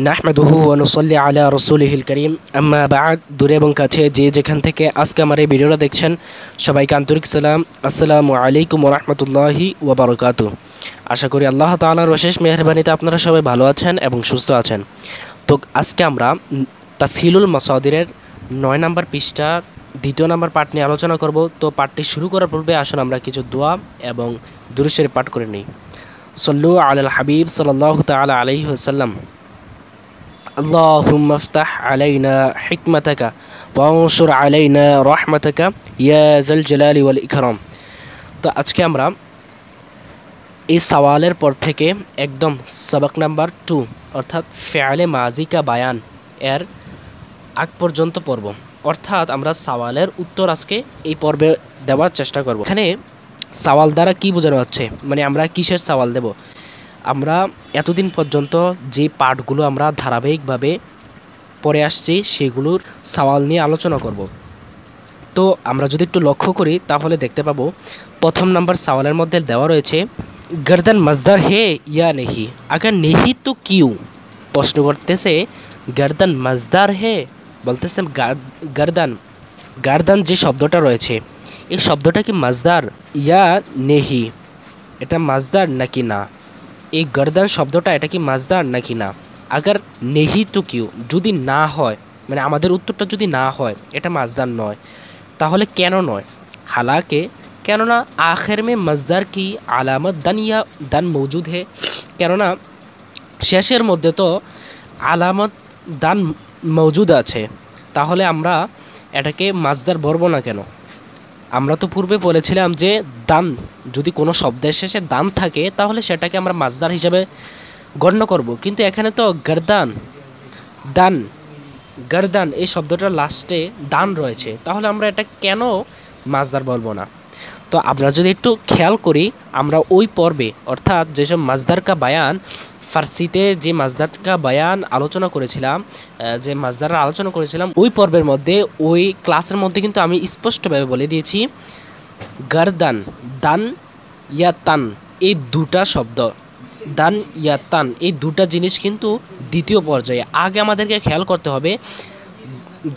নাহমাদুহু ওয়া নুসাল্লি আলা রাসূলিহিল কারীম আম্মা বা'দ। দূরে এবং কাছে যে যেখান থেকে আজকে আমার এই ভিডিওটা দেখছেন সবাইকে আন্তরিক সালাম। আসসালামু আলাইকুম ওয়া রাহমাতুল্লাহি ওয়া বারাকাতুহু। আশা করি আল্লাহ তাআলার অশেষ মেহেরবানিতে আপনারা সবাই ভালো আছেন এবং সুস্থ আছেন। তো আজকে আমরা তাসহিলুল মাসাদিরের 9 নম্বর পৃষ্ঠা দ্বিতীয় নম্বর পাঠ নিয়ে আলোচনা করব। তো পাঠটি শুরু করার পূর্বে আসুন আমরা কিছু দোয়া এবং দুরূদ শরীফ পাঠ করে নিই। সল্লু আলাল হাবিব সাল্লাল্লাহু তাআলা আলাইহি ওয়াসাল্লাম। اللهم افتح علينا حكمتك وانشر علينا رحمتك يا ذا الجلال والإكرام। তো আজকে আমরা এই সওয়ালের পর থেকে একদম সবক নাম্বার 2 অর্থাৎ ফেয়ালে মাজি কা বায়ান এর আগ পর্যন্ত পড়ব। অর্থাৎ আমরা সওয়ালের উত্তর আজকে এই পর্বে দেওয়ার চেষ্টা করব। এখানে সওয়াল দ্বারা কি বোঝানো হচ্ছে, মানে আমরা কিসের সওয়াল দেব। আমরা এতদিন পর্যন্ত যে পাঠগুলো আমরা ধারাবাহিকভাবে পড়ে আসছি সেগুলোর সওয়াল নিয়ে আলোচনা করব। তো আমরা যদি একটু লক্ষ্য করি তাহলে দেখতে পাবো প্রথম নাম্বার সওয়ালের মধ্যে দেওয়া রয়েছে গর্দন মজদার হে ইয়া নেহি, আগার নেহি তো কিউ। প্রশ্ন করতেছে গর্দন মজদার হে, বলতেছে গর্দন গর্দন যে শব্দটা রয়েছে এই শব্দটা কি মজদার ইয়া নেহি, এটা মজদার নাকি না। এই গর্দান শব্দটা এটা কি মাজদার নাকি না। আগার নেহি তো কিউ, যদি না হয় মানে আমাদের উত্তরটা যদি না হয় এটা মাজদার নয়, তাহলে কেন নয়। হালাকে কেননা আখের মে মজদার কি আলামত দান ইয়া দান মৌজুদ হে, কেননা শেষের মধ্যে তো আলামত দান মৌজুদ আছে, তাহলে আমরা এটাকে মাজদার বলবো না কেন। আমরা তো পূর্বে বলেছিলাম যে দান, যদি কোনো শব্দের শেষে দান থাকে তাহলে সেটাকে আমরা মাজদার হিসাবে গণ্য করব, কিন্তু এখানে তো গর্দান দান গর্দান এই শব্দটার লাস্টে দান রয়েছে, তাহলে আমরা এটা কেন মাজদার বলবো না। তো আমরা যদি একটু খেয়াল করি আমরা ওই পর্বে অর্থাৎ যেসব মাজদার কা বায়ান ফার্সিতে যে মাজদার কা বায়ান আলোচনা করেছিলাম, যে মাজদার আলোচনা করেছিলাম ওই পর্বের মধ্যে ওই ক্লাসের মধ্যে কিন্তু আমি স্পষ্টভাবে বলে দিয়েছি গর্দান দান ইয়া তান এই দুটা শব্দ, দান ইয়া তান এই দুটা জিনিস কিন্তু দ্বিতীয় পর্যায়ে। আগে আমাদেরকে খেয়াল করতে হবে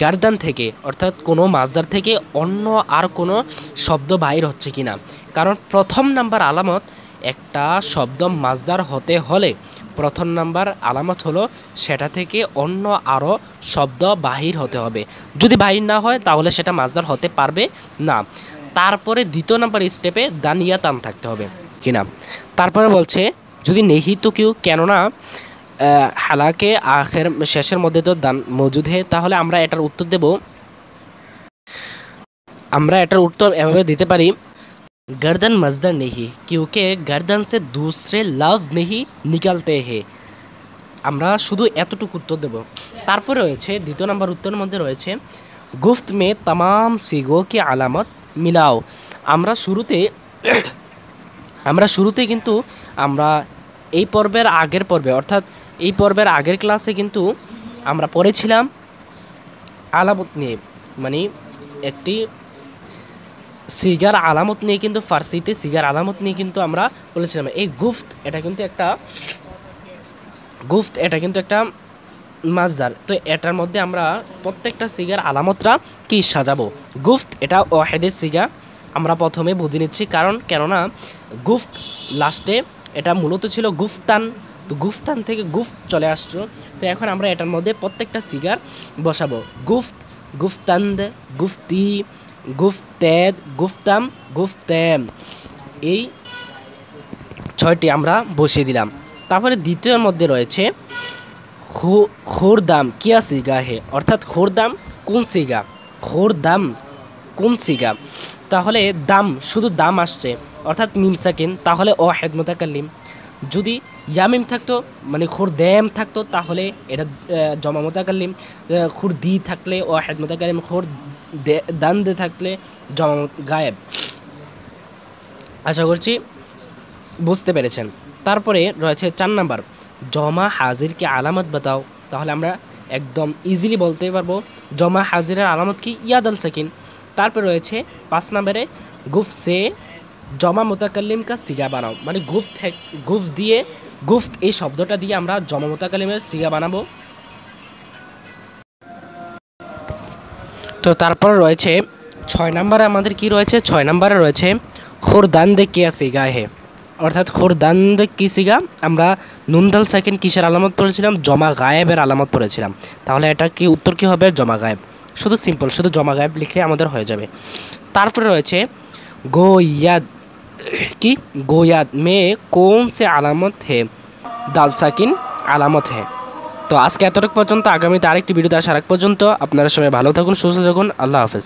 গার্দান থেকে অর্থাৎ কোনো মাজদার থেকে অন্য আর কোনো শব্দ বাইর হচ্ছে কিনা, কারণ প্রথম নাম্বার আলামত একটা শব্দ মাজদার হতে হলে প্রথম নাম্বার আলামত হলো সেটা থেকে অন্য আরও শব্দ বাহির হতে হবে। যদি বাহির না হয় তাহলে সেটা মাজদার হতে পারবে না। তারপরে দ্বিতীয় নাম্বার স্টেপে দানিয়া তান থাকতে হবে কিনা। তারপরে বলছে যদি নেহি তো কেউ, কেননা হালাকে আখের শেষের মধ্যে তো দান মজুদ হে, তাহলে আমরা এটার উত্তর দেব, আমরা এটার উত্তর এভাবে দিতে পারি गर्दन मजदर नहीं क्योंकि गर्दन से दूसरे लफ्ज नहीं निकलते हैं। আমরা শুধু এতটুকু উত্তর দেব। তারপরে রয়েছে দ্বিতীয় নম্বর উত্তরের মধ্যে রয়েছে গুফত মে तमाम সিগো কি আলামত মিলাও। আমরা শুরুতে কিন্তু আমরা এই পর্বের আগের পর্বে অর্থাৎ এই পর্বের আগের ক্লাসে কিন্তু আমরা পড়েছিলাম আলামত নিয়ে, মানে একটি সিগার আলামত নিয়ে, কিন্তু ফার্সিতে সিগার আলামত নিয়ে কিন্তু আমরা বলেছিলাম এই গুফত এটা কিন্তু একটা মাজদার। তো এটার মধ্যে আমরা প্রত্যেকটা সিগার আলামতরা কি সাজাবো। গুফত এটা ওয়াহিদের সিগা আমরা প্রথমে বুঝে নিচ্ছি, কেননা গুফত লাস্টে এটা মূলত ছিল গুফতান, তো গুফতান থেকে গুফত চলে আসছো। তো এখন আমরা এটার মধ্যে প্রত্যেকটা সিগার বসাবো। গুফত, গুফতান্দ, গুফতি, গুফতেদ, গুফতাম, গুফতেম, এই 6টি আমরা বসিয়ে দিলাম। তারপরে দ্বিতীয়ের মধ্যে রয়েছে খোরদাম কিয়া সিগা হে, অর্থাৎ খোরদাম কোন সিগা, খোরদাম কোন সিগা। তাহলে দাম শুধু দাম আসছে অর্থাৎ মিম সাকিন, তাহলে ওয়াহিদ মুতাকাল্লিম। যদি ইয়ামিম থাকতো মানে খুরদেম থাকতো তাহলে এটা জমা মুতাকাল্লিম, খুরদি থাকলে ওয়াহিদ মুতাকাল্লিম, দান দে থাকলে জমা গায়েব। আশা করছি বুঝতে পেরেছেন। তারপরে রয়েছে 4 নাম্বার জমা হাজির কি আলামত বাতাও, তাহলে আমরা একদম ইজিলি বলতে পারবো জমা হাজিরের আলামত কি ইয়াদ আল সাকিন। তারপরে রয়েছে 5 নম্বরে জমা মুতাকাল্লিম কা সিগা বানাও, মানে গুফ দিয়ে, গুফত এই শব্দটা দিয়ে আমরা জমা মুতাকাল্লিমের সিগা বানাবো। তো তারপর রয়েছে 6 নম্বরে আমাদের কি রয়েছে, 6 নম্বরে রয়েছে খুরদান্দ কিয়া সিগা হে, অর্থাৎ খুরদান্দ কি সিগা, আমরা নুন দাল সাকিন কিসের আলামত পড়েছিলাম, জমা গায়েবের আলামত পড়েছিলাম। তাহলে এটা কি উত্তর কি হবে, জমা গায়েব। শুধু সিম্পল, শুধু জমা গায়েব লিখলে আমাদের হয়ে যাবে। তারপরে রয়েছে গোয়াদ কি, গোয়াদ মে কোন সে আলামত হে, দাল সাকিন আলামত হে। তো আজকে এতটুকু পর্যন্ত, আগামীতে আরেকটি ভিডিওতে আসার আগ পর্যন্ত আপনারা সবাই ভালো থাকুন, সুস্থ থাকুন, আল্লাহ হাফেজ।